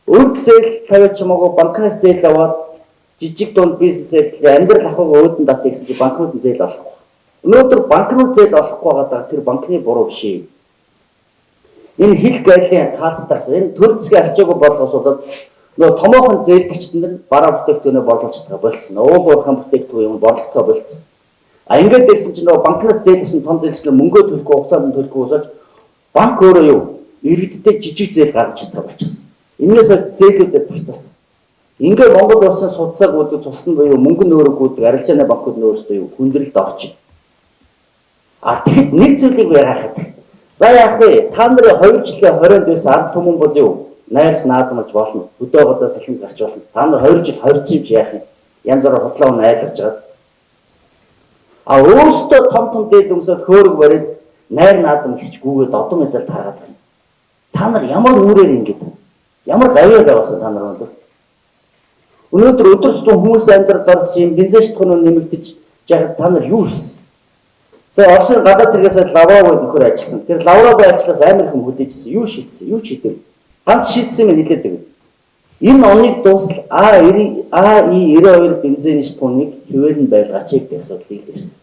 Өд зээл тавиач хамаагүй банкнаас зээл аваад жижиг дунд бизнесээр амьдрал ахуйгаа өөдөн дат гэсэн чи банкнууд зээл олохгүй. Өнөөдөр банкнууд зээл олохгүй байгаа тэр банкны буруу биш юм. Энэ хил гайлын хаалттай. Энэ төр засгийн арчаагүй болгоос болоод нөгөө томоохон зээлгчд нар бараа бүтээгдэхүүнээ борлуулчихдаг болцсон. Уугуурхан бүтээгдэхүүн юм борлуулалтаа болцсон. А ингээд ирсэн чинь нөгөө банкнаас зээлсэн том зээлчлэн мөнгөө төлөхгүй хугацаанд төлөхгүй усаж банк өөрөө юу иргэдтэй жижиг зээл гаргаж чаддаг болчихсон. Энээс зээлүүдэд зарцаасан. Ингээд Монгол улсын судалсаагуудыг цусна буюу мөнгө нөөрөгүүд арилжааны банкуд нөөсдөө юу хүндрэлд орчих. А тэгэхэд нэг зүйлийг яахад. За яах вэ? Та нарын 2 жилийн хорионд байсан ард түмэн бол юу? Найрс наадмалж болно. Хөдөөгөөдөө салхинд гарч болно. Та нар 2 жил хорьсон юм чи яах юм? Янз бүрийн хутлаа айлгаж байгаа. А өөрөөсөө том дээд өмсөд хөөрөг барид найр наадам гисч гүгээд одон мэдэл тараад байна. Та нар ямар нүрээр ингэж ямар гавьяа байгаасаа та нар өнөөдөр өдөр тутмын хүмүүс амьдралд орж юм бензин шатхуун нэмэгдэж жагаад та нар юу хийсэн? Сая Оросын гадаад тэргээс лаврагууд нөхөр ажилласан. Тэр лаврагын ажлаас амар их хөдөлжсэн. Юу шийдсэн? Юу шийдэв? Ганц шийдсэн юм хэлээд өгнө. Энэ оныг дуустал А92 бензин шатхууныг хэвээр нь байлгаач гэх асуудлыг ирсэн.